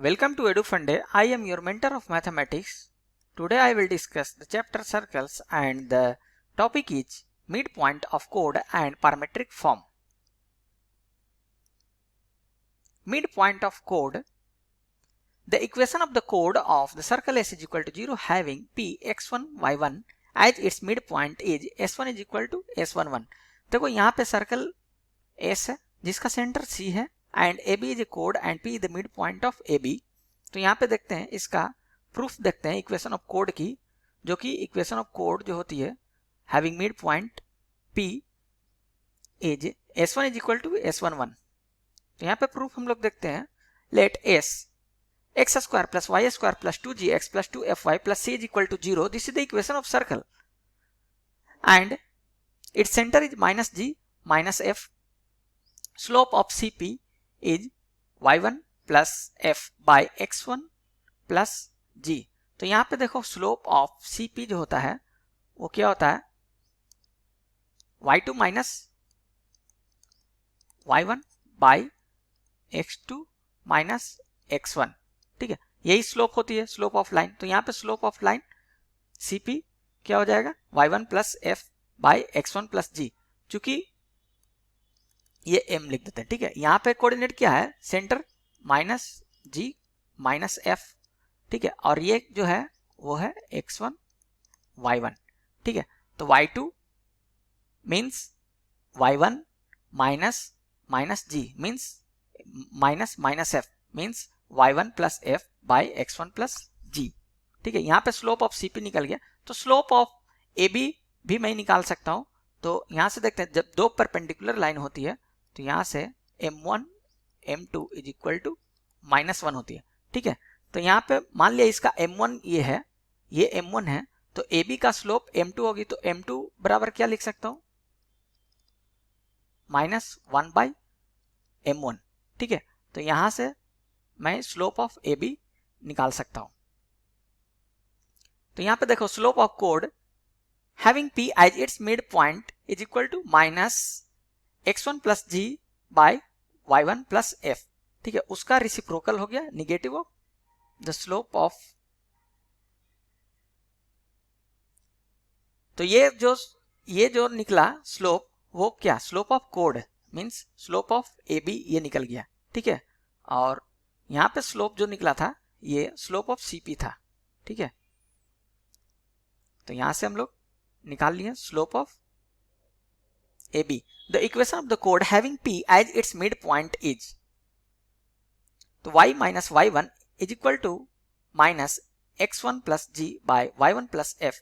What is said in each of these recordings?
Welcome to EduFunday. I am your mentor of mathematics. Today I will discuss the chapter circles and the topic is midpoint of chord and parametric form. Midpoint of chord. The equation of the chord of the circle S is equal to 0 having P x1 y1 as its midpoint is S1 is equal to S11. देखो यहाँ पे circle S है जिसका centre C है and AB is a chord and P is the midpoint of AB. तो यहाँ पे देखते हैं इसका प्रूफ देखते हैं इक्वेशन ऑफ कोड की, जो कि इक्वेशन ऑफ कोड जो होती है having mid point P is S1 is equal to S11. तो यहाँ पे प्रूफ हम लोग देखते हैं. Let S x square plus y square plus 2gx plus 2fy plus c is equal to 0. This is the equation of circle and its centre is minus g minus f. Slope of CP is y1 plus f by x1 plus g. तो यहाँ पे देखो slope of CP जो होता है वो क्या होता है y2 minus y1 bye x2 minus x1. ठीक है, यही स्लोप होती है स्लोप ऑफ लाइन. तो यहाँ पे स्लोप ऑफ लाइन CP क्या हो जाएगा y1 plus f by x1 plus g. चूंकि ये m लिख देते हैं. ठीक है, यहाँ पे कोऑर्डिनेट क्या है centre minus g minus f. ठीक है, और ये जो है वो है x1 y1. ठीक है, तो y2 means y1 minus minus g means minus minus f means y1 plus f by x1 plus g. ठीक है, यहाँ पे स्लोप ऑफ CP निकल गया. तो स्लोप ऑफ AB भी मैं निकाल सकता हूँ. तो यहाँ से देखते हैं जब दो परपेंडिकुलर लाइन होती है तो यहाँ से m1 m2 is equal to -1 होती है. ठीक है, तो यहाँ पे मान लिया इसका m1 ये है, ये m1 है, तो AB का स्लोप m2 होगी. तो m2 बराबर क्या लिख सकता हूँ -1 बाय m1. ठीक है, तो यहाँ से मैं स्लोप ऑफ AB निकाल सकता हूँ. तो यहाँ पे देखो slope of code having P as its midpoint is equal to minus x1 plus g by y1 plus f. ठीक है, उसका रेसिप्रोकल हो गया negative of the slope of. तो ये जो निकला स्लोप वो क्या slope of code means slope of AB ये निकल गया. ठीक है, और यहाँ पे स्लोप जो निकला था ये स्लोप ऑफ CP था. ठीक है, तो यहाँ से हम लोग निकाल लिए slope of AB. The equation of the कोड having P as its mid point is, तो y minus y1 is equal to minus x1 plus g by y1 plus f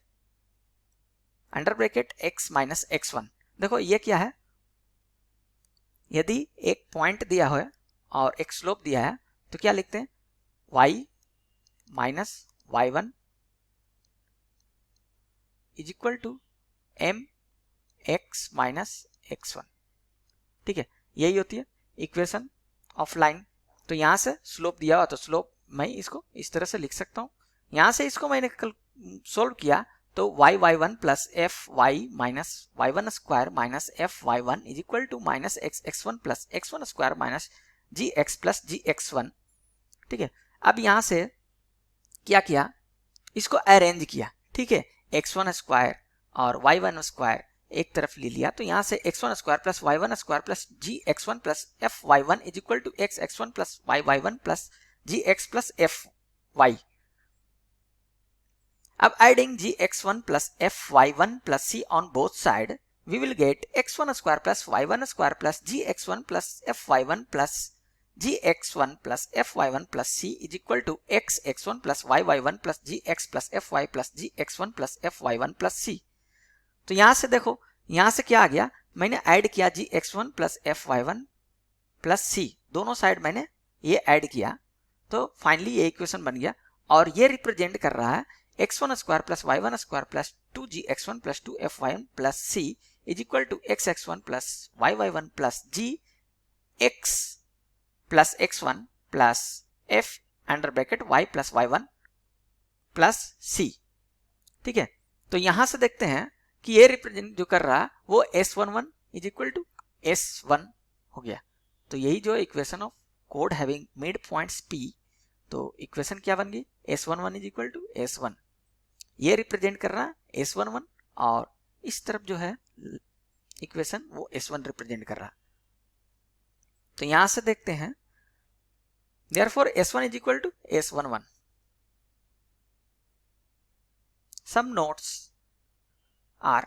under bracket x minus x1. देखो ये क्या है, यदि एक point दिया है और एक स्लोप दिया है तो क्या लिखते हैं y minus y1 is equal to m x minus x1. ठीक है, यही होती है इक्वेशन ऑफ लाइन. तो यहां से स्लोप दिया हुआ तो स्लोप मैं इसको इस तरह से लिख सकता हूं. यहां से इसको मैंने कल सोल्व किया तो y1 plus f y minus y1 square minus f y1 is equal to minus x1 plus x1 square minus gx plus gx1. ठीक है, अब यहां से क्या किया इसको अरेंज किया. ठीक है, x1 स्क्वायर और y1 स्क्वायर एक तरफ ले लिया. तो यहां से x1 square plus y1 square plus gx1 plus fy1 is equal to xx1 plus yy1 plus gx plus fy. अब adding gx1 plus fy1 plus c on both side we will get x1 square plus y1 square plus gx1 plus fy1 plus gx1 plus fy1 plus c is equal to xx1 plus yy1 plus gx plus fy plus gx1 plus fy1 plus c. तो यहां से देखो यहां से क्या आ गया, मैंने ऐड किया gx1 plus fy1 plus c, दोनों साइड मैंने ये ऐड किया तो फाइनली ये इक्वेशन बन गया. और ये रिप्रेजेंट कर रहा है x1 square plus y1 square plus 2gx1 plus 2fy1 plus c is equal to xx1 plus yy1 plus gx plus x1 plus f under bracket y plus y1 plus c. ठीक है, तो यहां से देखते हैं कि ये रिप्रेजेंट जो कर रहा है वो S11 is equal to S1 हो गया. तो यही जो equation of code having mid points P तो इक्वेशन क्या बन गई, S11 is equal to S1, ये रिप्रेजेंट कर रहा है S11 और इस तरफ जो है इक्वेशन वो S1 रिप्रेजेंट कर रहा। तो यहां से देखते हैं therefore S1 is equal to S11. Some notes are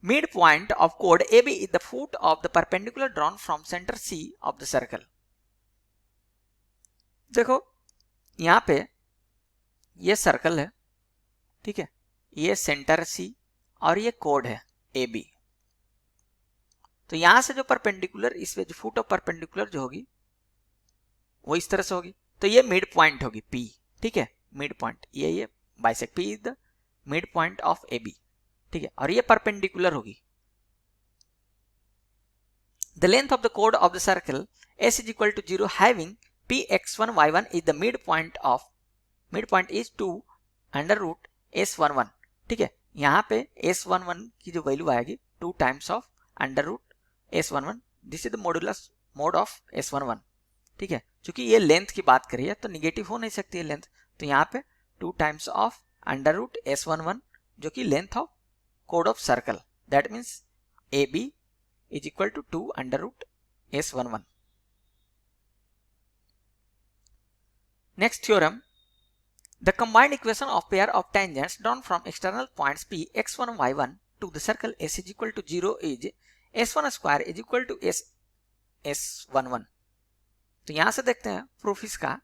midpoint of chord AB is the foot of the perpendicular drawn from center C of the circle. देखो यहाँ पे ये सर्कल है, ठीक है, ये सेंटर C और ये कोड है AB। तो यहां से जो परपेंडिकुलर इसमें जो फुट ऑफ परपेंडिकुलर जो होगी वो इस तरह से होगी, तो ये मिड पॉइंट होगी P, ठीक है, मिड पॉइंट ये bisect P is the mid point of AB, ठीक है, और ये परपेंडिकुलर होगी। The length of the chord of the circle S is equal to 0 having Px1 y1 is the midpoint is 2 under root S11, ठीक है, यहाँ पे S11 की जो वैल्यू आएगी 2 times of under root S11, this is the modulus mode of S11, ठीक है, क्योंकि ये लेंथ की बात करी है तो निगेटिव हो नहीं सकती है लेंथ, तो यहाँ पे 2 times of under root S11 जो कि length of code of circle, that means AB is equal to 2 under root S11. Next theorem, the combined equation of pair of tangents drawn from external points P x1 y1 to the circle S is equal to 0 is S1 square is equal to S11. तो यहां से देखते हैं proof इसका।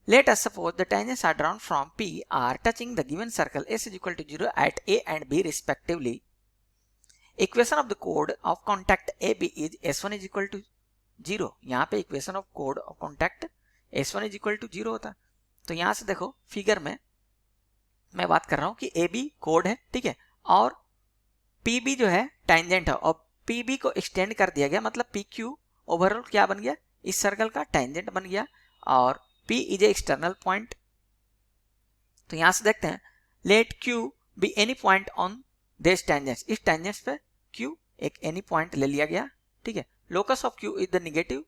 Let us suppose the tangents are drawn from P are touching the given circle S is equal to 0 at A and B respectively. Equation of the chord of contact AB is S1 is equal to 0. यहाँ पे equation of chord of contact S1 is equal to 0 होता है। तो यहाँ से देखो figure में मैं बात कर रहा हूँ कि AB कोड है, ठीक है, और PB जो है टेंजेंट है और PB को एक्सटेंड कर दिया गया, मतलब PQ ओवरऑल क्या बन गया, इस सर्कल का टेंजेंट बन गया और P is a external point. तो यहाँ से देखते हैं let Q be any point on this tangents, इस टेंजेंट्स पे Q एक एनी पॉइंट ले लिया गया, ठीक है, locus of Q is the negative,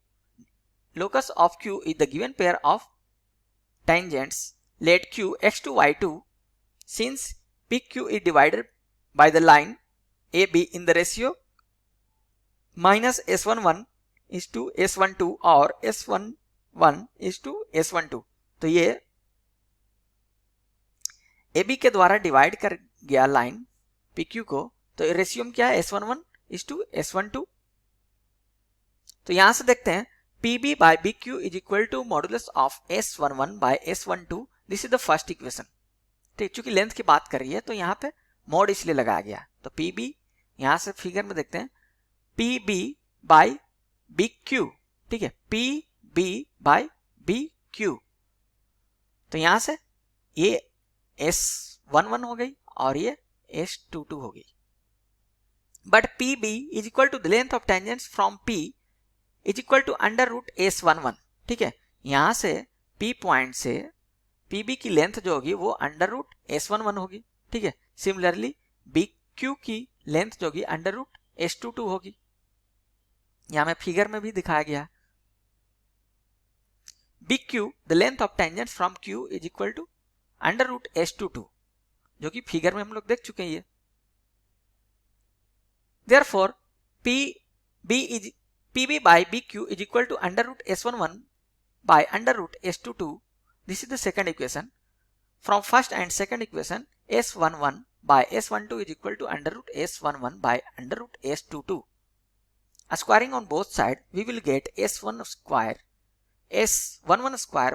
locus of Q is the given pair of tangents, let Q x2 y2 since PQ is divided by the line AB in the ratio minus S11 is to S12 और S11 is to S12। तो ये AB के द्वारा divide कर गया line PQ को, तो ratio क्या है S11 is to S12। तो यहां से देखते हैं PB by BQ is equal to modulus of S11 by S12, this is the first equation, ठीक, चूंकि लेंथ की बात कर रही है तो यहाँ पे मोड इसलिए लगाया गया। तो PB यहां से फिगर में देखते हैं PB by BQ, ठीक है, PB by BQ, तो यहां से ये S11 हो गई और ये S22 हो गई, but PB is equal to the length of tangents from P is equal to under root S11, ठीक है, यहां से P पॉइंट से PB की लेंथ जो होगी वो अंडर रूट S11 होगी, ठीक है, सिमिलरली BQ की लेंथ जो होगी अंडर रूट S22 होगी, यहां में फिगर में भी दिखाया गया। BQ the length of tangent from Q is equal to under root S22, जो कि फिगर में हम लोग देख चुके हैं ये। Therefore PB by BQ is equal to under root S11 by under root S22. This is the second equation. From first and second equation, S11 by S12 is equal to under root S11 by under root S22. Squaring on both sides, we will get S11 square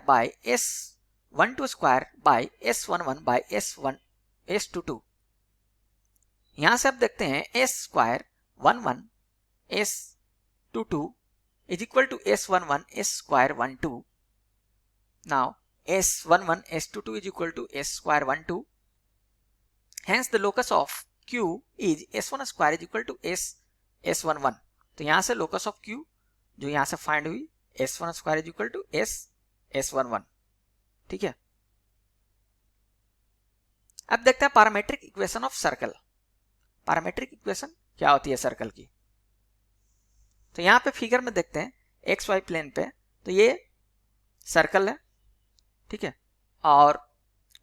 by S12 square by S11 by S22. यहां से अब देखते हैं S square 11 S22 is equal to S11 S square 12. Now S11 S22 is equal to S square 12. Hence the locus of Q is S1 square is equal to S11. तो यहां से locus of Q जो यहां से find हुई S1 square is equal to S11, ठीक है। अब देखते हैं parametric equation of circle. Parametric equation क्या होती है सर्कल की, तो यहां पे फिगर में देखते हैं XY प्लेन पे, तो ये सर्कल है, ठीक है, और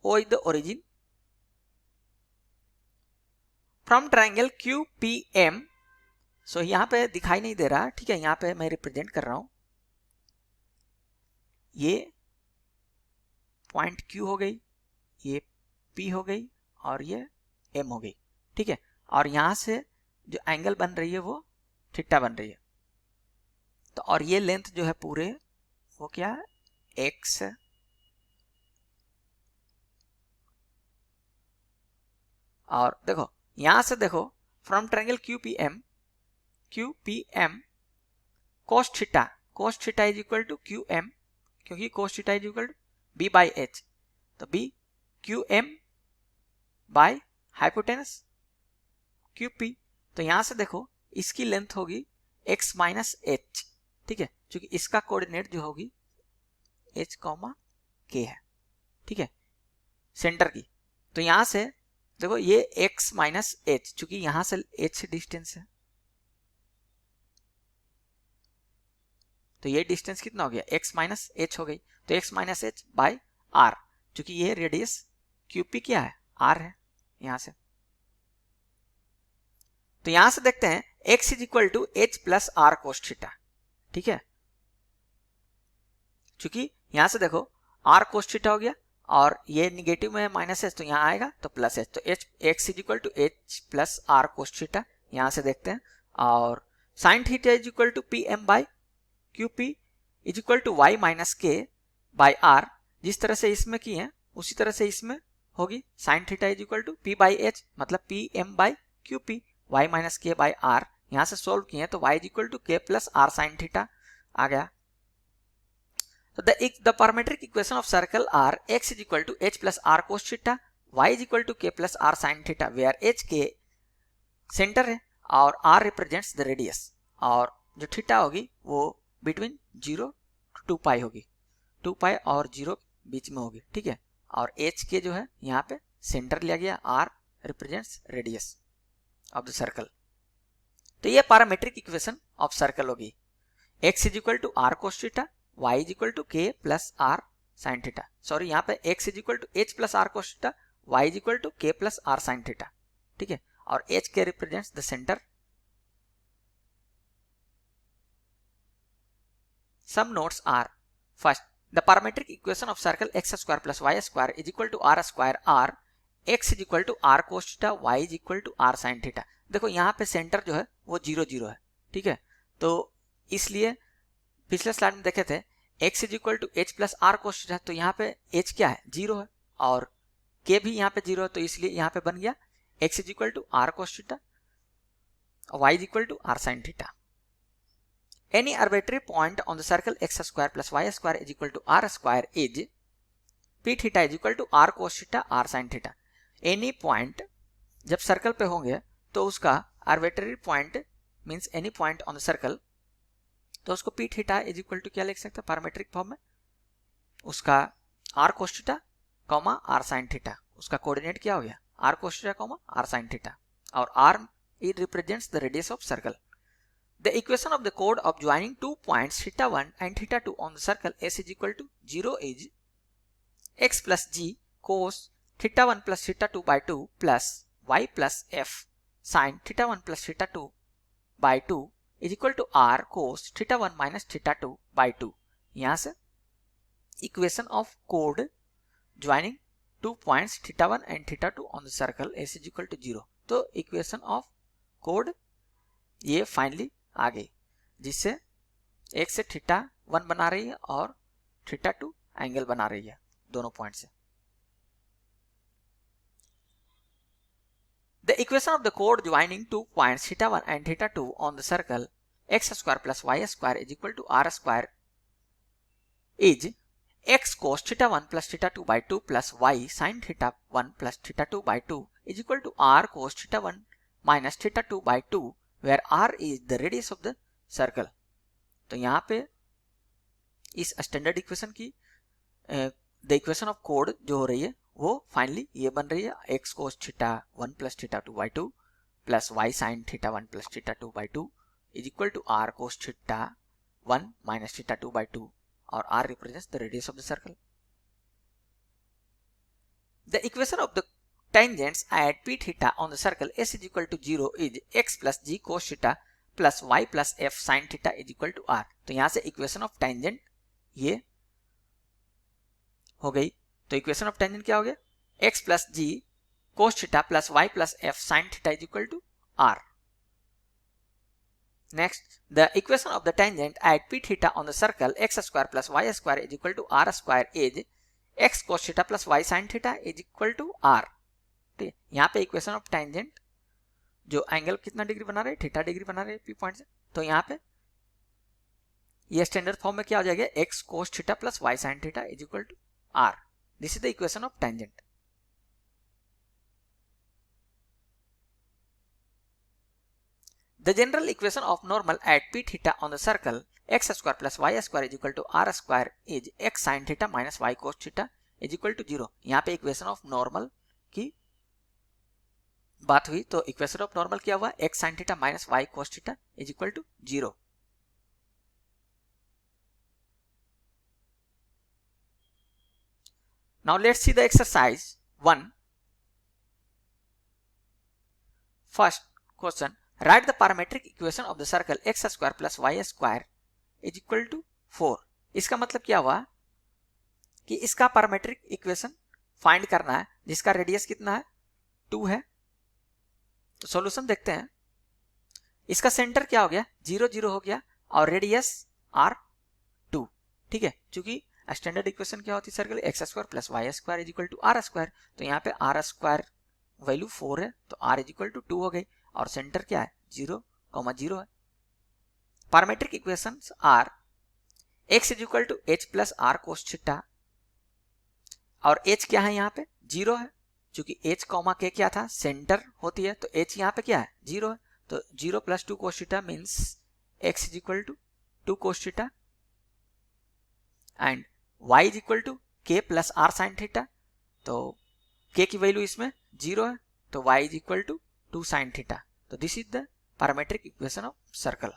O is the origin from triangle QPM। सो यहाँ पे दिखाई नहीं दे रहा, ठीक है, यहाँ पे मैं रिप्रेजेंट कर रहा हूं, ये पॉइंट Q हो गई, ये P हो गई और ये M हो गई, ठीक है, और यहां से जो एंगल बन रही है वो थीटा बन रही है। तो और ये लेंथ जो है पूरे वो क्या है, x है, और देखो यहां से देखो from triangle QPM cos theta is equal to QM, क्योंकि cos theta is equal to B by H, तो B QM by hypotenuse QP। तो यहां से देखो इसकी लेंथ होगी x माइनस h, ठीक है, क्योंकि इसका कोऑर्डिनेट जो होगी h, k है, ठीक है, सेंटर की। तो यहां से देखो ये x माइनस h, चूंकि यहां से h डिस्टेंस है, तो ये डिस्टेंस कितना हो गया, x माइनस h हो गई, तो x minus h by r, चूंकि ये रेडियस QP क्या है, r है यहां से। तो यहां से देखते हैं x is equal to h plus r cos theta, ठीक है, क्योंकि यहां से देखो r कोस थीटा हो गया और ये निगेटिव में माइनस h, तो यहां आएगा तो प्लस h, तो x is equal to h plus r cos theta यहां से देखते हैं, और sine theta is equal to PM by QP is equal to y minus k by r। जिस तरह से इसमें की है उसी तरह से इसमें होगी, sine theta is equal to P by H मतलब PM by QP, y minus k by r, यहां से सोल्व किए तो y is equal to k plus r sine theta आ गया। So the parametric equation of circle are x is equal to h plus r cos theta, y is equal to k plus r sin theta, where h k centre है और r represents the radius, और जो theta होगी वो between 0 to 2 पाई होगी, 2 पाई और 0 बीच में होगी, ठीक है, और h k जो है यहाँ पे सेंटर लिया गया, r represents radius of the circle। तो ये पैरामेट्रिक इक्वेशन ऑफ सर्कल होगी, x is equal to r cos theta, y is equal to k plus r sin theta, sorry यहाँ पे x is equal to h plus r cos theta, y is equal to k plus r sin theta, ठीक है, और h k represents the center। Some notes are, first, the parametric equation of circle x square plus y square is equal to r square r, x is equal to r cos theta, y is equal to r sin theta। देखो यहाँ पे centre जो है वो 0 0 है, ठीक है, तो इसलिए पिछले स्लाइड में देखे थे x is equal to h plus r cos theta, तो यहाँ पे h क्या है, 0 है, और k भी यहाँ पे 0 है, तो इसलिए यहाँ पे बन गया x is equal to r cos theta, y is equal to r sin theta. Any arbitrary point on the circle x square plus y square is equal to r square is p theta is equal to r cos theta r sin theta। Any point जब circle पे होंगे तो उसका arbitrary point means any point on the circle, तो उसको p theta is equal to क्या लिख सकते हैं पैरामेट्रिक फॉर्म में, उसका r cos theta comma r sin theta, उसका कोऑर्डिनेट क्या हो गया r cos theta comma r sin theta, और r it represents the radius of circle। The equation of the chord of joining two points theta 1 and theta 2 on the circle S is equal to 0 is x plus g cos theta 1 plus theta 2 by 2 plus y plus f sin theta 1 plus theta 2 by 2 is equal to r cos theta 1 minus theta 2 by 2। यहाँ से equation of chord joining two points theta 1 and theta 2 on the circle S is equal to 0। तो equation of chord ये finally आ गई, जिससे एक से theta 1 बना रही है और थीटा 2 एंगल बना रही है दोनों पॉइंट से। The equation of the chord joining two points theta 1 and theta 2 on the circle x square plus y square is equal to r square is x cos theta 1 plus theta 2 by 2 plus y sin theta 1 plus theta 2 by 2 is equal to r cos theta 1 minus theta 2 by 2, where r is the radius of the circle। तो यहाँ पे इस standard equation की the equation of code जो हो रही है वो फाइनली ये बन रही है x cos theta 1 plus theta 2 by 2 plus y sin theta 1 plus theta 2 by 2 is equal to r cos theta 1 minus theta 2 by 2, और r represents the radius of the circle. The equation of the tangents at p theta on the circle s is equal to 0 is x plus g cos theta plus y plus f sin theta is equal to r. तो यहां से equation of tangent ये हो गई. तो equation of tangent क्या हो गया? x plus g cos theta plus y plus f sin theta is equal to r. Next, the equation of the tangent at p theta on the circle x square plus y square is equal to r square is x cos theta plus y sin theta is equal to r. ठीक है, यहाँ पे equation of tangent जो angle कितना degree बना रहे, theta degree बना रहे पी पॉइंट से, तो यहाँ पे ये स्टैंडर्ड फॉर्म में क्या हो जाएगा? x cos theta plus y sin theta is equal to r. This is the equation of tangent. The general equation of normal at p theta on the circle x square plus y square is equal to r square is x sin theta minus y cos theta is equal to 0. यहाँ पे equation of normal की बात हुई, तो equation of normal क्या हुआ? x sin theta minus y cos theta is equal to 0. Now let's see the exercise 1. First question. Write the parametric equation of the circle x square plus y square is equal to 4. इसका मतलब क्या हुआ कि इसका parametric equation find करना है जिसका radius कितना है? 2 है. तो सॉल्यूशन देखते हैं. इसका सेंटर क्या हो गया? 0 0 हो गया और रेडियस r2. ठीक है, क्योंकि स्टैंडर्ड इक्वेशन क्या होती है circle? X square plus Y square is equal to r square. तो यहाँ पे आर स्क्वायर वैल्यू 4 है तो r इज इक्वल टू 2 हो गई और सेंटर क्या है? 0 0 है. Parametric equations are x is equal to h plus r cos theta और h क्या है? यहाँ पे 0 है क्योंकि h कॉमा के क्या था? सेंटर होती है. तो h यहाँ पे क्या है? 0 है. तो 0 plus 2 cos theta means x is equal to 2 cos theta and y is equal to k plus r sine theta. तो k की वैल्यू इसमें 0 है तो y is equal to 2 sine theta. तो this is the parametric equation of circle.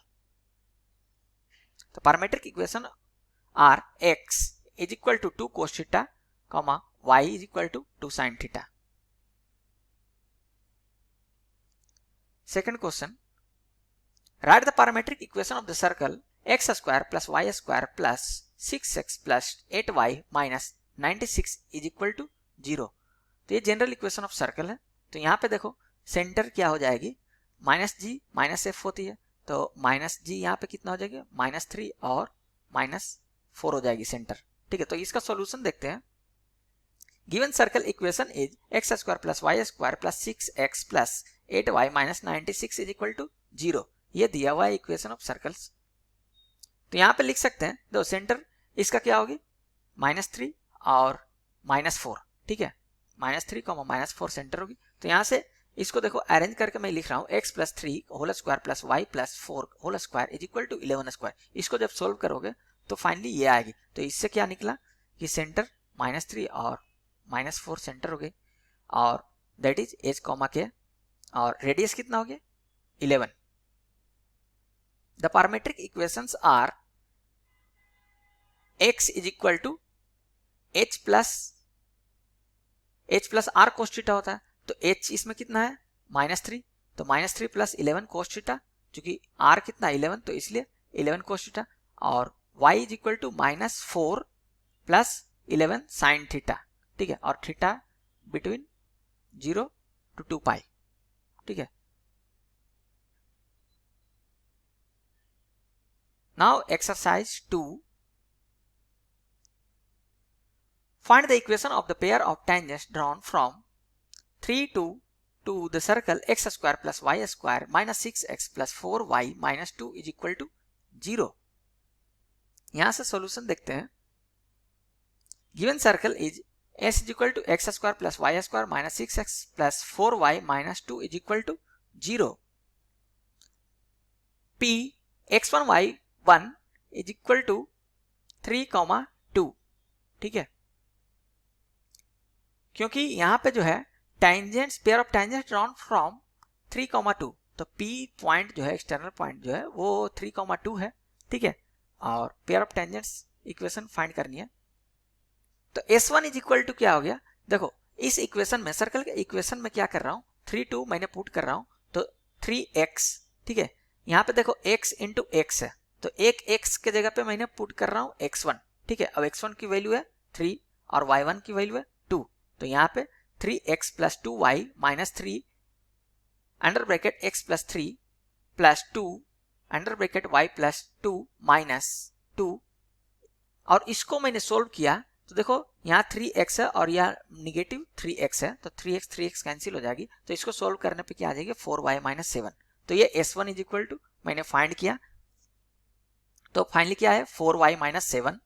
तो parametric equation are x is equal to 2 cos theta comma y is equal to 2 sin theta. Second question. Write the parametric equation of the circle x square plus y square plus 6x plus 8y minus 96 is equal to 0. तो ये general equation of circle है. तो यहाँ पे देखो centre क्या हो जाएगी? माइनस जी माइनस एफ होती है तो माइनस जी यहाँ पे कितना हो जाएगा? -3 और -4 हो जाएगी सेंटर. ठीक है, तो इसका सॉल्यूशन देखते हैं. Given circle equation is x square plus Y square plus 6x plus 8y minus 96 is equal to 0. ये दिया हुआ है इक्वेशन ऑफ सर्कल्स. तो यहाँ पे लिख सकते हैं दो सेंटर इसका क्या होगी? -3 और -4. ठीक है, -3 -4 सेंटर होगी. तो यहाँ से इसको देखो अरेंज करके मैं लिख रहा हूँ x plus 3 whole square plus y plus 4 whole square is equal to 11 square. इसको जब सोल्व करोगे तो फाइनली ये आएगी. तो इससे क्या निकला कि सेंटर -3 और -4 सेंटर हो गई और दैट इज h कॉमा के और रेडियस कितना हो गया? 11. The parametric equations are x is equal to h plus r cos theta होता है. तो h इसमें कितना है? -3. तो -3 प्लस 11 कोस थीटा, क्योंकि r कितना 11 तो इसलिए 11 कोस थीटा और y is equal to -4 plus 11 sine theta. ठीक है, और थीटा बिटवीन 0 to 2 पाई. ठीक है. Now exercise 2. Find the equation of the pair of tangents drawn from 3 to the circle x square plus y square minus 6x plus 4y minus 2 is equal to 0. यहां से solution देखते हैं. Given circle is s is equal to x square plus y square minus 6x plus 4y minus 2 is equal to 0. p x1 y1 is equal to 3, 2. ठीक है, क्योंकि यहां पे जो है tangents pair of tangents drawn from 3, 2. तो p point जो है एक्सटर्नल पॉइंट जो है वो 3, 2 है. ठीक है, और pair of tangents equation find करनी है। तो S1 इज इक्वल टू क्या हो गया, देखो इस इक्वेशन में, सर्कल के इक्वेशन में क्या कर रहा हूं, 3 2 मैंने पुट कर रहा हूं, तो 3x, ठीक है। यहाँ पे देखो x इंटू एक्स है, तो एक x के जगह पे मैंने पुट कर रहा हूं x1, ठीक है। अब x1 की वैल्यू है 3 और y1 की वैल्यू है 2, तो यहाँ पे 3x plus 2y minus 3 under bracket x plus 3 plus 2 under bracket y plus 2 minus 2, और इसको मैंने सोल्व किया तो देखो यहाँ 3x है और यहाँ निगेटिव 3x है, तो 3x कैंसिल हो जाएगी, तो इसको सोल्व करने पे क्या आ जाएगी 4y माइनस 7। तो ये S1 इज इक्वल टू मैंने फाइंड किया, तो फाइनली क्या है 4y माइनस 7,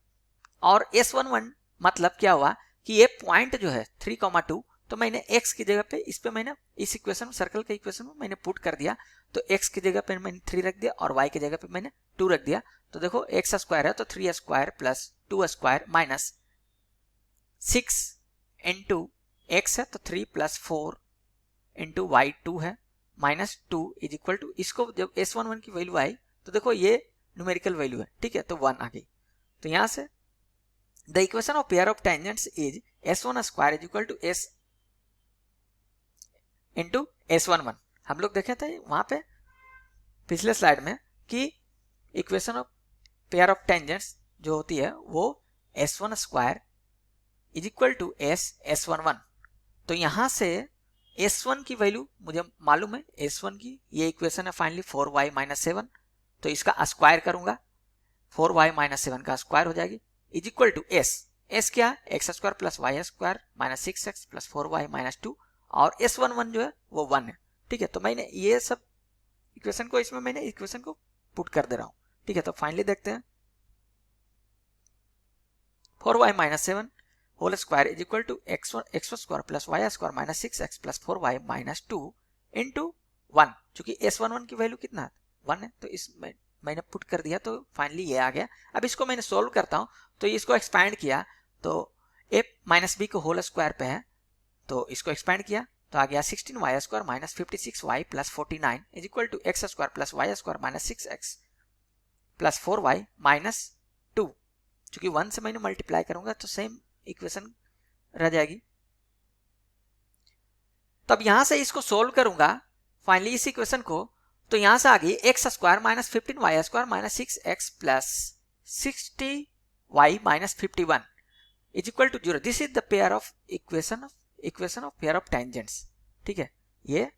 और S11 मतलब क्या हुआ कि ये पॉइंट जो है 3,2, तो मैंने x की जगह पे इस पे मैंने इस इक्वेशन सर्कल के इक्वेशन में मैंने पुट कर दिया, तो x की जगह पे मैंने 3 रख दिया और y की जगह पे मैंने 2 रख दिया। तो देखो x स्क्वायर है तो 3 square plus 2 square minus 6 into x है तो 3 प्लस 4 इंटू वाई 2 है माइनस 2 इज इक्वल टू, इसको जब S11 की वैल्यू आई तो देखो ये न्यूमेरिकल वैल्यू है, ठीक है, तो 1 आ गई। तो यहां से the equation of pair of tangents is S1 square is equal to S into S11। हम लोग देखे थे वहां पे पिछले स्लाइड में कि equation of pair of tangents जो होती है वो S1 square is equal to S11। तो यहां से S1 की वैल्यू मुझे मालूम है, S1 की ये इक्वेशन है फाइनली 4y माइनस 7, तो इसका स्क्वायर करूंगा 4y माइनस 7 का स्क्वायर हो जाएगी इज इक्वल टू S क्या है x square plus Y square minus 6x plus 4y minus 2, और S11 जो है वो 1 है, ठीक है। तो मैंने ये सब इक्वेशन को इसमें मैंने इक्वेशन को पुट कर दे रहा हूं, ठीक है। तो फाइनली देखते हैं 4y minus 7 whole square is equal to x square plus Y square minus 6x plus 4y minus 2 into 1, चूंकि S11 की वैल्यू कितना है 1 है, तो इसमें मैंने पुट कर दिया, तो फाइनली ये आ गया। अब इसको मैंने सोल्व करता हूं, तो इसको एक्सपैंड किया तो a माइनस बी को होल स्क्वायर पे है, तो इसको एक्सपैंड किया तो आ गया 16y square minus 56y plus 49 is equal to x square plus Y square minus 6x plus 4y minus 2, चूंकि 1 से मैंने मल्टीप्लाई करूंगा तो सेम इक्वेशन रह जाएगी। तब यहां से इसको सोल्व करूंगा फाइनली इस इक्वेशन को, तो यहां से आ गई x square minus 15y square minus 6x plus 60y minus 51 is equal to 0। This is the pair of equation of pair of tangents, ठीक है। ये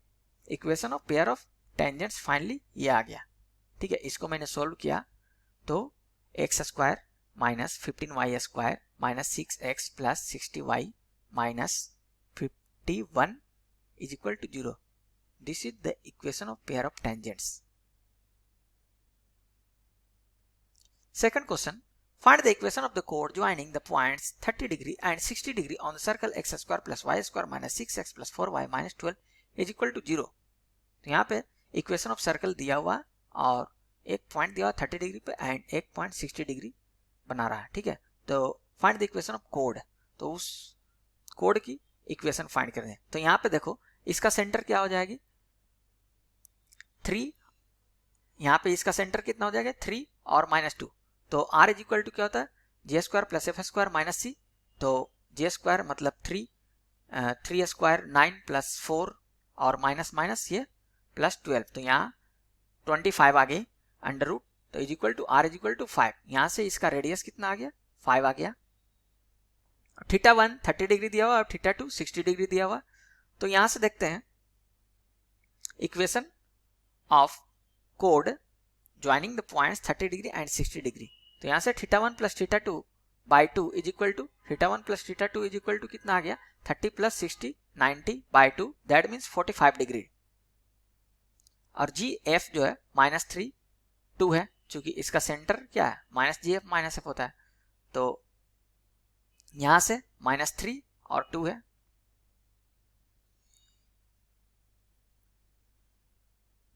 equation of pair of tangents finally ये आ गया, ठीक है। इसको मैंने सोल्व किया तो x square minus 15y square minus 6x plus 60y minus 51 is equal to 0. This is the equation of pair of tangents. Second question, find the equation of the chord joining the points 30 degree and 60 degree on the circle x square plus y square minus 6x plus 4y minus 12 is equal to 0. तो यहाँ पे equation of circle दिया हुआ और एक point दिया हुआ 30 degree पे एंड एक पॉइंट 60 डिग्री बना रहा है, ठीक है। तो find the equation of code, तो उस कोड की इक्वेशन फाइंड करनी है। तो यहाँ पे देखो इसका सेंटर क्या हो जाएगी 3, यहाँ पे इसका सेंटर कितना हो जाएगा 3 और माइनस 2, तो r इज इक्वल टू क्या होता है g square plus f square minus c, तो जे स्क्वायर मतलब 3 स्क्वायर 9 प्लस 4 और माइनस माइनस ये प्लस 12, तो यहाँ 25 आ गई अंडर रूट, तो is equal to r is equal to 5। यहाँ से इसका रेडियस कितना आ गया 5 आ गया। थीटा 1 30 डिग्री दिया हुआ और थीटा 2 60 डिग्री दिया हुआ, तो यहां से देखते हैं इक्वेशन ऑफ कोड joining the points 30 degree and 60 degree. तो यहां से theta 1 plus theta 2 by 2 is equal to theta 1 plus theta 2 is equal to कितना आ गया 30 plus 60 90 by 2, that means 45 degree. और जी एफ जो है माइनस 3 2 है, चूंकि इसका सेंटर क्या है माइनस जी एफ माइनस एफ होता है, तो यहां से माइनस 3 और 2 है।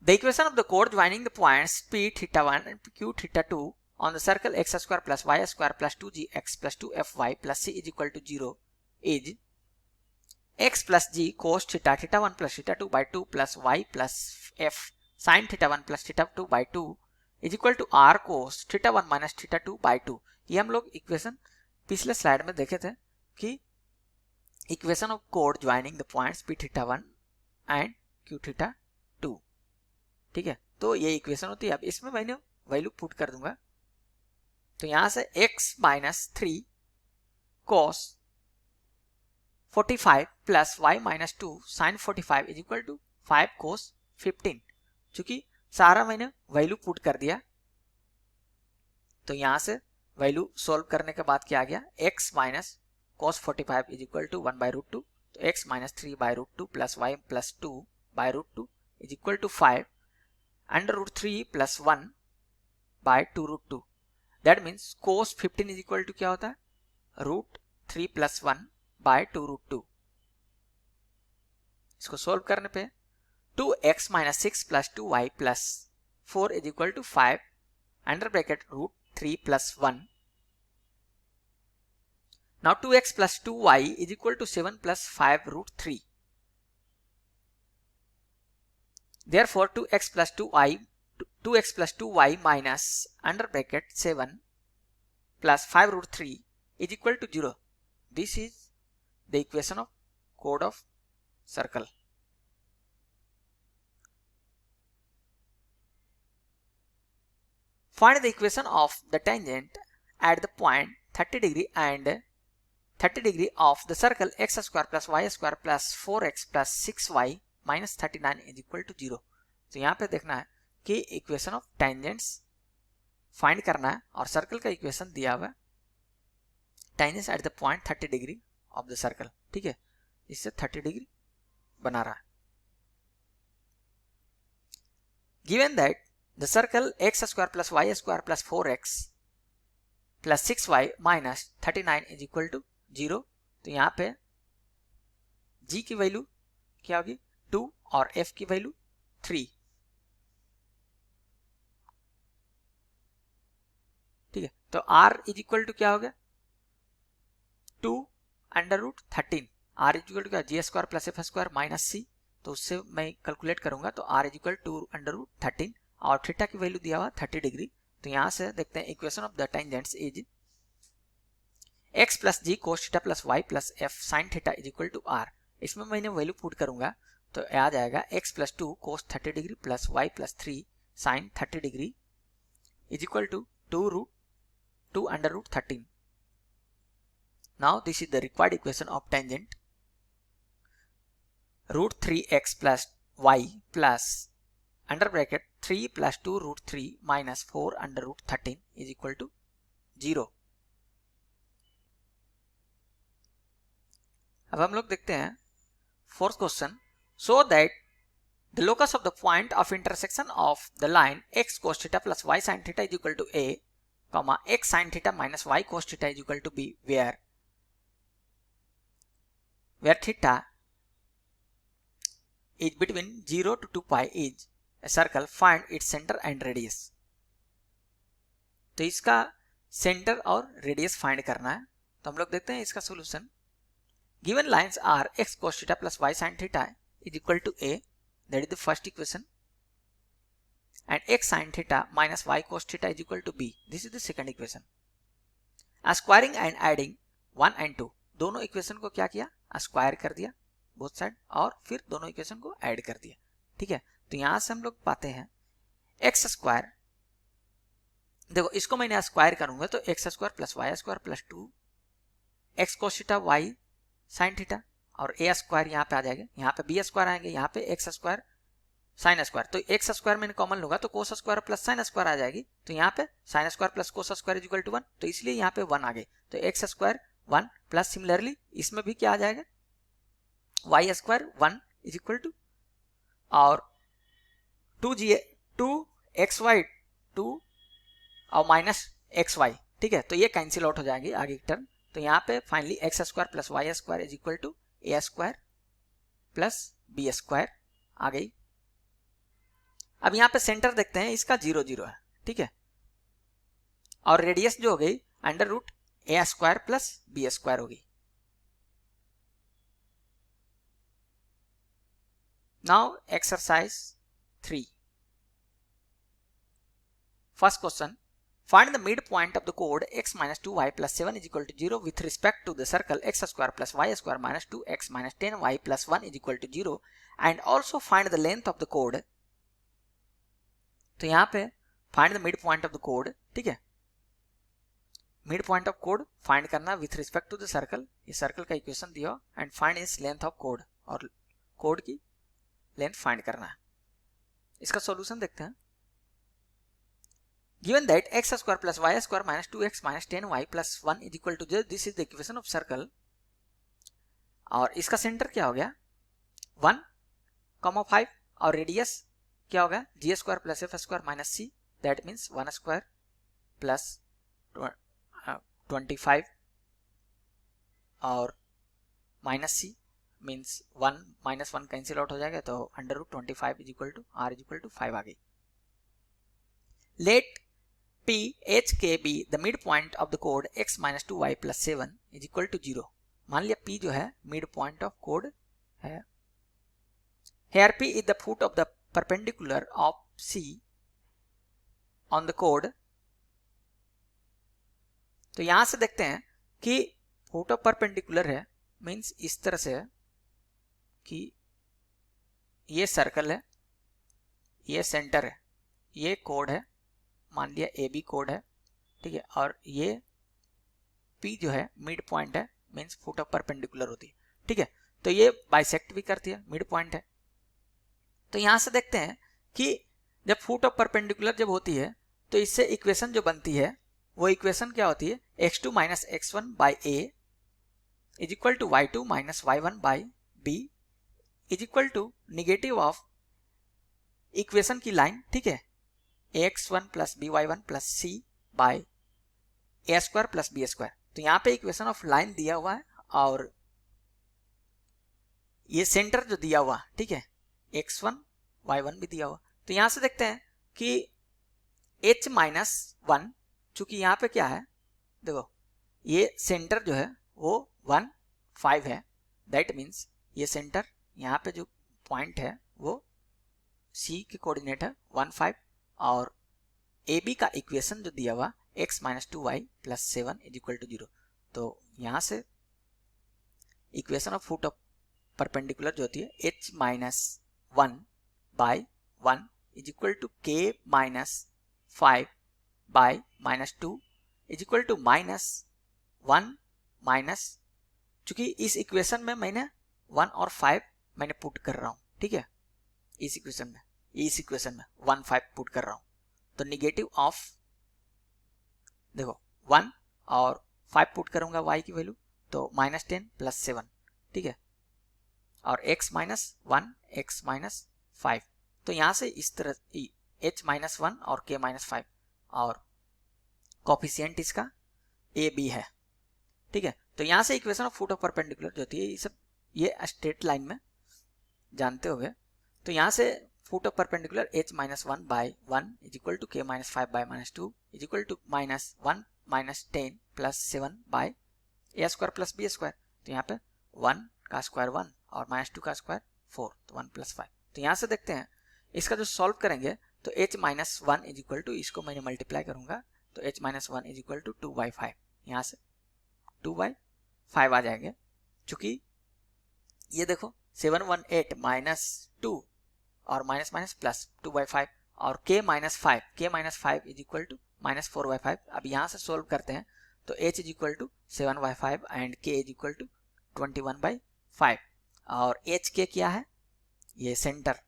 The equation of the chord joining the points P theta 1 and Q theta 2 on the circle x square plus y square plus 2gx plus 2fy plus c is equal to 0 is x plus g cos theta theta 1 plus theta 2 by 2 plus y plus f sin theta 1 plus theta 2 by 2 is equal to r cos theta 1 minus theta 2 by 2। ये हम लोग equation पिछले slide में देखे थे कि equation of कोड joining the points P theta 1 and Q theta 2। ठीक है, तो ये इक्वेशन होती है। अब इसमें मैंने वैल्यू पुट कर दूंगा, तो यहां से x minus 3 cos 45 plus y minus 2 sin 45 is equal to 5 cos 15। चूंकि सारा मैंने वैल्यू पुट कर दिया, तो यहां से वैल्यू सोल्व करने के बाद क्या आ गया, x minus cos 45 is equal to 1 by root 2, तो x minus 3 by root 2 plus y plus 2 by root 2 is equal to 5 under root 3 plus 1 by 2 root 2। That means cos 15 is equal to क्या होता है, root 3 plus 1 bye 2 root 2। इसको solve करने पे 2x minus 6 plus 2y plus 4 is equal to 5 under bracket root 3 plus 1। Now 2x plus 2y is equal to 7 plus 5 root 3। Therefore 2x plus 2y minus under bracket 7 plus 5 root 3 is equal to 0. This is the equation of chord of circle. Find the equation of the tangent at the point 30 degree and 30 degree of the circle x square plus y square plus 4x plus 6y minus 39 is equal to 0. तो यहाँ पे देखना है कि equation of tangents find करना है और circle का इक्वेशन दिया हुआ है, tangents at the point 30 degree of the circle. ठीक है, इससे 30 डिग्री बना रहा है। Given that the circle x square plus Y square plus 4x plus 6y minus 39 is equal to 0, तो यहाँ पे g की वैल्यू क्या होगी 2 और f की वैल्यू 3। ठीक है, तो r इज इक्वल टू क्या हो गया 2 under root 13। r is equal to क्या g square plus f square minus c, तो उससे मैं कैलकुलेट करूंगा तो r is equal to under root 13 और थीटा की वैल्यू दिया हुआ 30 डिग्री। तो यहां से देखते हैं equation of the tangents is x plus g cos theta plus y plus f sine theta is equal to r। इसमें मैंने वैल्यू पुट करूंगा तो आ जाएगा x plus 2 cos 30 degree plus y plus 3 sine 30 degree is equal to 2 under root 13. Now this is the required equation of tangent root 3x plus y plus under bracket 3 plus 2 root 3 minus 4 under root 13 is equal to 0. अब हम लोग देखते हैं fourth question. So that the locus of the point of intersection of the line x cos theta plus y sin theta is equal to a, comma x sin theta minus y cos theta is equal to b, where theta is between 0 to 2 pi is a circle, find its center and radius। तो इसका centre और radius find करना है, तो हम लोग देखते हैं इसका solution. Given lines are x cos theta plus y sin theta is equal to a, that is the first equation, and x sin theta minus y cos theta is equal to b, this is the second equation। Squaring and adding 1 and 2 दोनों equation को क्या किया square कर दिया both side और फिर दोनों equation को ऐड कर दिया। ठीक है, तो यहां से हम लोग पाते हैं एक्स स्क्वायर, देखो इसको मैंने स्क्वायर करूंगा तो x square plus Y square plus 2 x cos theta y sine theta और ए स्क्वायर यहाँ पे आ जाएगा, यहाँ पे बी स्क्वायर आएंगे, यहाँ पे एक्स स्क्वायर साइन स्क्वायर, तो एक्स स्क्वायर मैंने कॉमन लूंगा तो cos square plus sine square आ जाएगी, तो यहाँ पे sine square plus cos square is equal to 1, तो इसलिए यहाँ पे 1 आ गए, तो एक्स स्क्वायर 1 प्लस सिमिलरली इसमें भी क्या आ जाएगा y square 1 is equal to और 2 एक्स वाई 2 और माइनस एक्स वाई। ठीक है, तो ये कैंसिल आउट हो जाएंगे आगे की टर्म, तो यहाँ पे finally x square plus Y square is equal to a square plus b square आ गई। अब यहाँ पे सेंटर देखते हैं इसका 0 0 है। ठीक है, और रेडियस जो हो गई under root a square plus b square होगी। Now exercise 3, first question, find the midpoint of the chord x minus 2y plus 7 is equal to 0 with respect to the circle x square plus y square minus 2x minus 10y plus 1 is equal to 0 and also find the length of the chord. तो यहाँ पे find the midpoint of the chord, ठीक है, midpoint of chord find करना with respect to the circle, ये circle का equation दिया and find its length of chord, और chord की length find करना है. इसका सॉल्यूशन देखते हैं. Given that x square plus y square minus 2x minus 10y plus 1 is equal to 0, this is the equation of circle. और इसका centre क्या हो गया 1,5 और रेडियस क्या होगा g square plus f square minus c, that means 1 square plus 25 और minus c means 1 minus 1 cancel out हो जाएगा, तो under root 25 is equal to r is equal to 5 आ गई. Let P H K be the midpoint of the chord x minus 2y plus 7 is equal to 0. मान लिया P जो है midpoint of chord है. Here P is the foot of the perpendicular of C on the chord. तो यहां से देखते हैं कि foot of perpendicular है, मीन्स इस तरह से है कि ये सर्कल है, ये सेंटर है, ये कोड है, मान लिया ए बी कोड है, ठीक है, और ये P जो है मिड पॉइंट है, मीन्स फुट ऑफ परपेंडिकुलर होती है, ठीक है. तो ये बाइसेक्ट भी करती है, मिड पॉइंट है. तो यहां से देखते हैं कि जब फुट ऑफ परपेंडिकुलर जब होती है तो इससे इक्वेशन जो बनती है वो इक्वेशन क्या होती है, x2 minus x1 by A is equal to y2 minus y1 by B is equal to negative of equation की लाइन, ठीक है, ax1 plus by1 plus c by a square plus b square. तो यहाँ पे equation of line दिया हुआ है और ये सेंटर जो दिया हुआ, ठीक है, x1 y1 भी दिया हुआ. तो यहाँ से देखते हैं कि h माइनस 1, चूंकि यहाँ पे क्या है, देखो ये सेंटर जो है वो 1 5 है, दैट मीन्स ये सेंटर यहाँ पे जो पॉइंट है वो c के कोऑर्डिनेट है 1 5 और ए बी का इक्वेशन जो दिया हुआ x minus 2y plus 7 is equal to 0. तो यहां से equation of foot of perpendicular जो होती है h minus 1 by 1 is equal to k minus 5 by minus 2 is equal to minus 1 minus, चूंकि इस इक्वेशन में मैंने 1 और 5 मैंने पुट कर रहा हूं, ठीक है, इस इक्वेशन में 1 5 पुट कर रहा हूं, तो निगेटिव ऑफ, देखो 1 और 5 पुट करूंगा y की वैल्यू, तो माइनस 10 प्लस 7, ठीक है, और x माइनस 1 x माइनस 5. तो यहां से इस तरह h माइनस 1 और k माइनस 5 और कोफिशिएंट इसका ए बी है, ठीक है. तो यहां से equation of foot of perpendicular जो होती है ये सब ये स्ट्रेट लाइन में जानते हुए, तो यहां से foot of perpendicular h minus 1 by 1 is equal to k minus 5 by minus 2 is equal to minus 1 minus 10 plus 7 by a square plus b square. तो यहाँ पे 1 का स्क्वायर 1 और माइनस 2 का स्क्वायर 4, तो 1 प्लस 5. तो यहाँ से देखते हैं इसका जो सॉल्व करेंगे तो h minus 1 is equal to, इसको मैंने मल्टीप्लाई करूंगा तो h minus 1 is equal to 2 by 5, यहाँ से 2 बाई 5 आ जाएंगे, चूंकि ये देखो 718 माइनस 2 और माइनस माइनस प्लस 2 बाई 5 और k minus 5 is equal to minus 4 by 5. अब यहाँ से सोल्व करते हैं तो h is equal to 7 by 5 and k is equal to 21 by 5 और h k क्या है, ये सेंटर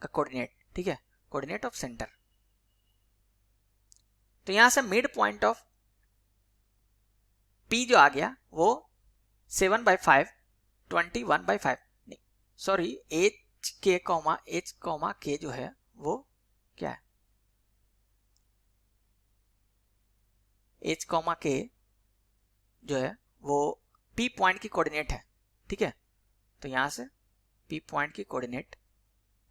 का कोऑर्डिनेट, ठीक है, कोऑर्डिनेट ऑफ सेंटर. तो यहाँ से मिड पॉइंट ऑफ P जो आ गया वो 7 बाई 5 21 बाई 5, नहीं सॉरी h k जो है वो क्या है, h k जो है वो P पॉइंट की कोऑर्डिनेट है, ठीक है. तो यहां से P पॉइंट की कोऑर्डिनेट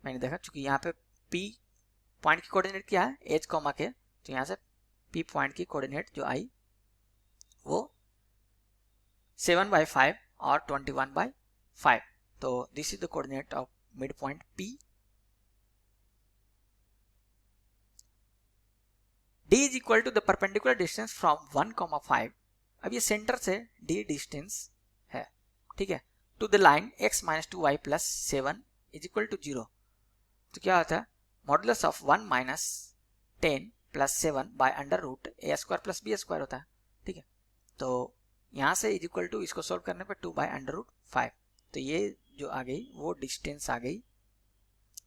मैंने देखा, चूंकि यहाँ पे P पॉइंट की कोऑर्डिनेट क्या है h k, तो यहां से P पॉइंट की कोऑर्डिनेट जो आई वो 7 बाई 5 और 21 बाई 5. तो this is the coordinate of mid point P. d is equal to the perpendicular distance from 1,5। अब ये सेंटर से d डिस्टेंस है, ठीक है, to the line x minus 2y plus 7 is equal to 0। तो क्या होता है, modulus of 1 minus 10 plus 7 by under root a square plus b square होता है, ठीक है। तो यहाँ से इज इक्वल टू इसको सोल्व करने पर 2 बाय अंडर रूट 5। तो ये जो आ गई वो डिस्टेंस आ गई,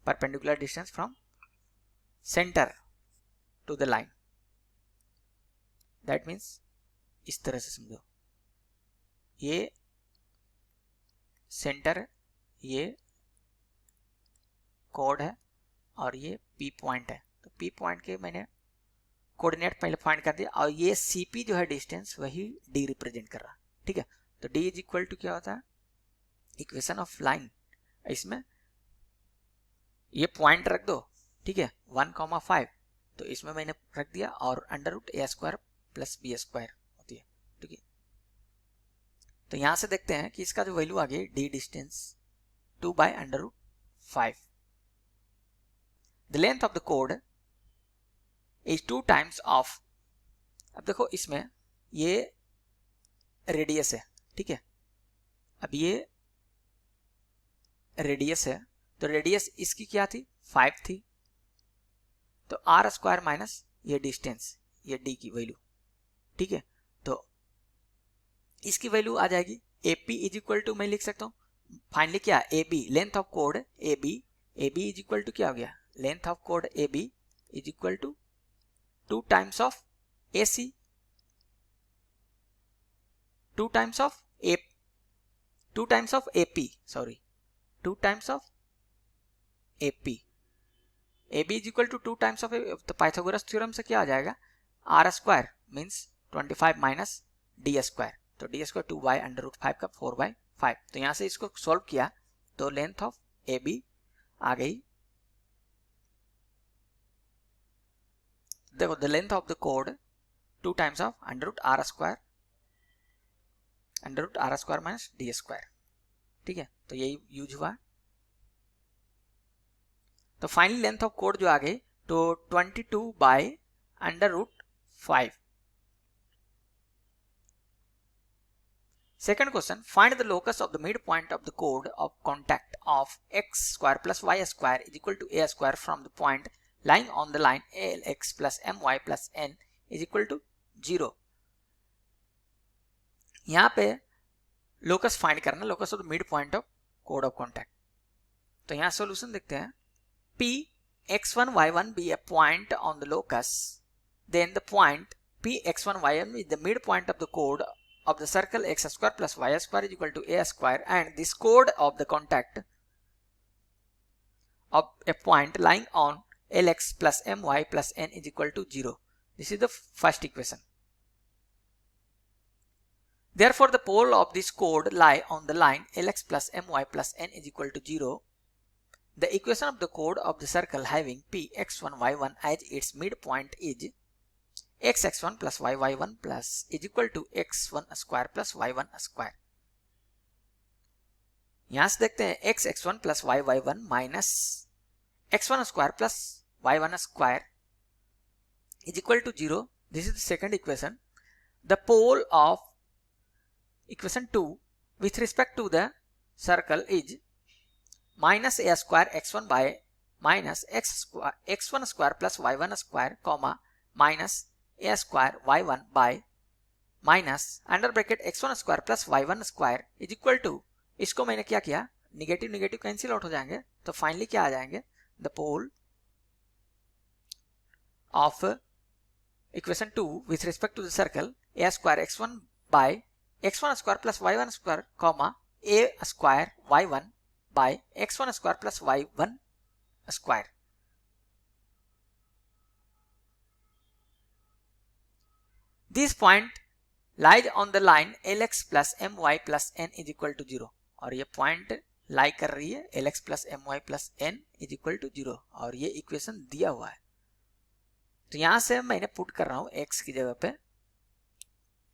perpendicular distance from centre to the line. That means इस तरह से समझो, ये सेंटर है, ये कोड है और ये P पॉइंट है। तो P पॉइंट के मैंने कोऑर्डिनेट पहले फाइंड कर दिया और ये CP जो है डिस्टेंस वही D रिप्रेजेंट कर रहा, ठीक है। तो D इज इक्वल टू क्या होता है, इक्वेशन ऑफ लाइन, इसमें ये पॉइंट रख दो, ठीक है, 1,5, तो इसमें मैंने रख दिया और under root a square plus b square होती है, ठीक है। तो यहां से देखते हैं कि इसका जो वैल्यू आ गई D distance 2 by under root 5। The length of the कोड इज 2 टाइम्स ऑफ, अब देखो इसमें ये रेडियस है, ठीक है, अब ये रेडियस है, तो रेडियस इसकी क्या थी, 5 थी, तो आर स्क्वायर माइनस ये डिस्टेंस, ये डी की वैल्यू, ठीक है। तो इसकी वैल्यू आ जाएगी AP इज इक्वल टू, मैं लिख सकता हूँ फाइनली क्या, AB लेंथ ऑफ कोड AB इज इक्वल टू क्या हो गया, लेंथ ऑफ कोड AB is equal to 2 times of AC, 2 times of AP, sorry 2 times of AP is equal to 2 times of, तो पाइथागोरस थ्योरम से क्या आ जाएगा, r square means 25 minus d square, तो d square 2 by under root 5 का 4 bye 5। तो यहां से इसको सॉल्व किया तो लेंथ ऑफ AB आ गई, देखो द लेंथ ऑफ द कोड 2 times of under root r square minus d square, ठीक है। तो यही यूज हुआ। तो फाइनल लेंथ ऑफ कोड जो आ गई तो 22 by under root 5। Second question, find the locus of the midpoint of the chord of contact of x square plus y square is equal to a square from the point lying on the line lx plus my plus n is equal to 0। यहाँ पे locus find करना, locus of the mid point of code of contact. तो यहाँ solution देखते हैं, P x1 y1 be a point on the locus, then the point P x1 y1 is the midpoint of the chord of the circle x square plus y square is equal to a square, and this chord of the contact of a point lying on lx plus my plus n is equal to 0. This is the first equation. Therefore, the pole of this chord lie on the line lx plus my plus n is equal to 0. The equation of the chord of the circle having P x1 y1 as its midpoint is x1 plus y1 plus is equal to x1 square plus y1 square। यहां से देखते हैं x1 plus y1 minus x1 square plus y1 square is equal to 0। This is the second equation। The pole of equation 2 with respect to the circle is minus a square x1 by minus x1 square plus y1 square comma minus a square y1 by minus under bracket x1 square plus y1 square is equal to, इसको मैंने क्या किया, negative negative cancel out हो जाएंगे, तो finally क्या आ जाएंगे, the pole of equation 2 with respect to the circle a square x1 by x1 square plus y1 square comma a square y1 by x1 square plus y1 square. This point lies on the line lx plus my plus n is equal to 0, और ये point लाई कर रही है lx plus my plus n is equal to 0, और ये equation दिया हुआ है। तो यहां से मैंने पुट कर रहा हूं x की जगह पे,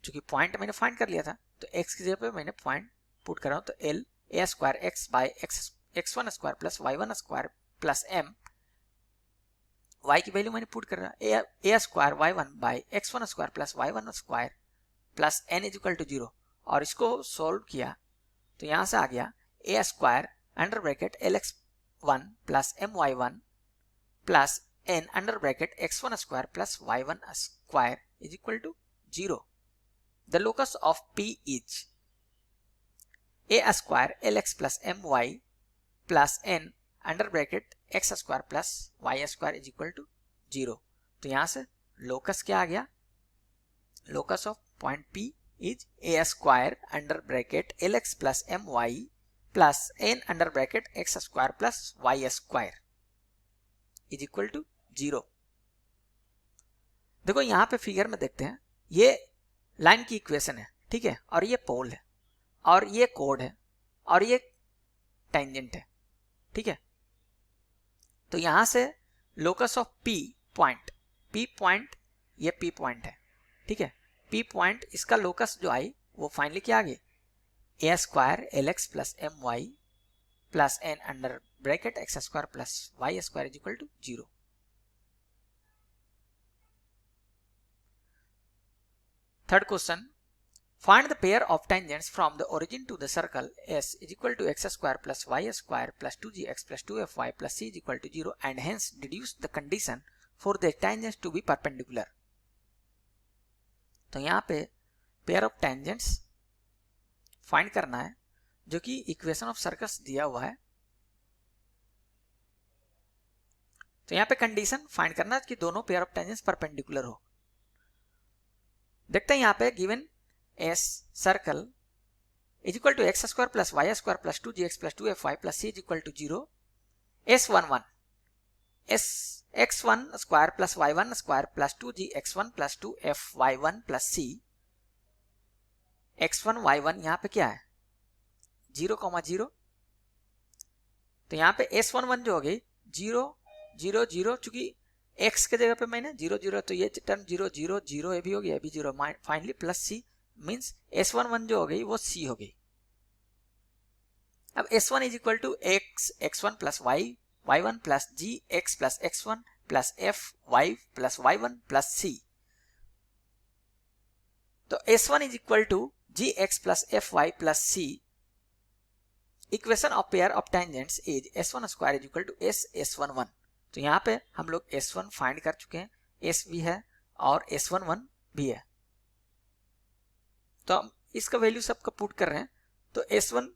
चूंकि पॉइंट मैंने फाइंड कर लिया था तो x की जगह पे मैंने पॉइंट पुट कर रहा हूं, तो l a square x by x1 square plus y1 square plus m y की वैल्यू मैंने पुट कर रहा है a square y1 by x1 square plus y1 square plus n is equal to 0 और इसको सोल्व किया तो यहां से आ गया a square under bracket lx1 plus my1 plus n under bracket x1 square plus y1 square is equal to 0. The locus of P is a square lx plus my plus n under bracket x square plus y square is equal to 0. तो यहां से locus क्या आ गया? Locus of point P is a square under bracket lx plus my plus n under bracket x square plus y square is equal to 0. देखो यहां पे figure में देखते हैं, ये लाइन की इक्वेशन है, ठीक है, और ये पोल है और ये कोड है और ये टेंजेंट है, ठीक है. तो यहां से लोकस ऑफ P पॉइंट ये P पॉइंट है, ठीक है. P पॉइंट इसका लोकस जो आई वो फाइनली क्या आ गई? a square lx plus my plus n under bracket x square plus y square is equal to 0. Third question, find the pair of tangents from the origin to the circle S is equal to x square plus y square plus 2gx plus 2fy plus c is equal to 0 and hence deduce the condition for the tangents to be perpendicular. तो यहाँ पे pair of tangents find करना है जो कि equation of circles दिया हुआ है. तो यहाँ पे condition find करना है कि दोनों pair of tangents perpendicular हो. देखते हैं यहाँ पे given S circle is equal to x square plus Y square plus 2gx plus 2fy plus c is equal to 0. S11 x1 square plus y1 square plus 2gx1 plus 2fy1 plus c. x1 y1 यहाँ पे क्या है? 0,0. तो यहाँ पे S11 जो हो गई 0 0 0, चूंकि x के जगह पे मैंने 0 0, तो ये टर्म 0 0 0 ये भी हो गया, ये भी 0, finally plus c means S11 जो हो गई वो c हो गई. अब S1 is equal to x1 plus y1 plus gx plus x1 plus fy plus y1 plus c. तो S1 is equal to gx plus fy plus c. Equation of pair of tangents is S1 square is equal to S11. तो यहाँ पे हम लोग S1 find कर चुके हैं, S भी है और S11 भी है. तो हम इसका वैल्यू सबका पुट कर रहे हैं. तो S1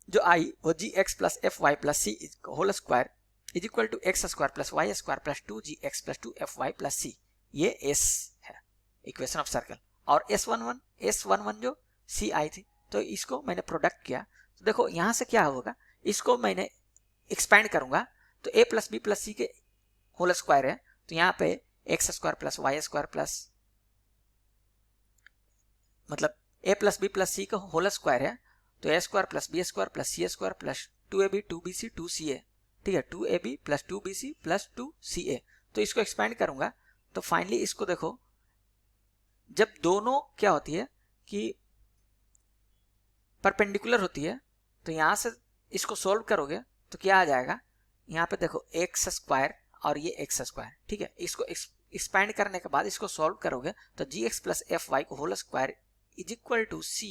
जो आई वो gx plus fy plus c whole square is equal to x square plus y square plus 2gx plus 2fy plus c. ये S है इक्वेशन ऑफ सर्कल. और S11 जो c आई थी, तो इसको मैंने प्रोडक्ट किया. तो देखो यहाँ से क्या होगा, इसको मैंने एक्सपैंड करूंगा तो a plus b plus c के होल स्क्वायर है. तो यहाँ पे x square plus Y square plus मतलब a plus b plus c का होल स्क्वायर है. तो a square plus b square plus c square plus 2ab 2bc 2ca, ठीक है, 2ab plus 2bc plus 2ca. तो इसको एक्सपैंड करूंगा तो फाइनली इसको देखो, जब दोनों क्या होती है कि परपेंडिकुलर होती है, तो यहां से इसको सोल्व करोगे तो क्या आ जाएगा? यहाँ पे देखो एक्स स्क्वायर और ये एक्स स्क्वायर, ठीक है. इसको एक्सपैंड करने के बाद इसको सॉल्व करोगे तो gx प्लस fy को whole square is equal to c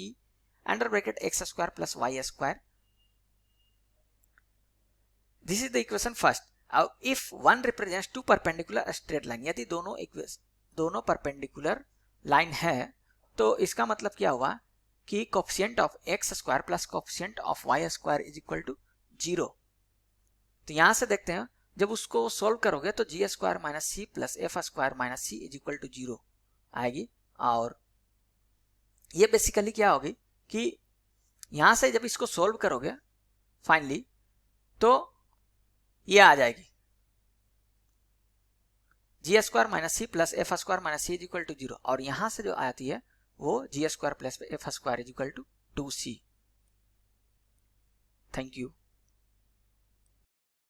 under bracket x square plus Y square. This is the equation first. If one represents two perpendicular straight line, यदि दोनों परपेंडिकुलर लाइन है तो इसका मतलब क्या हुआ कि coefficient of x square plus coefficient of y square is equal to 0. तो यहां से देखते हैं, जब उसको सोल्व करोगे तो g square minus c plus f square minus c is equal to 0 आएगी. और ये बेसिकली क्या होगी कि यहां से जब इसको सोल्व करोगे फाइनली तो ये आ जाएगी g square minus c plus f square minus c is equal to 0. और यहां से जो आती है वो g square plus f square is equal to 2c. Thank you.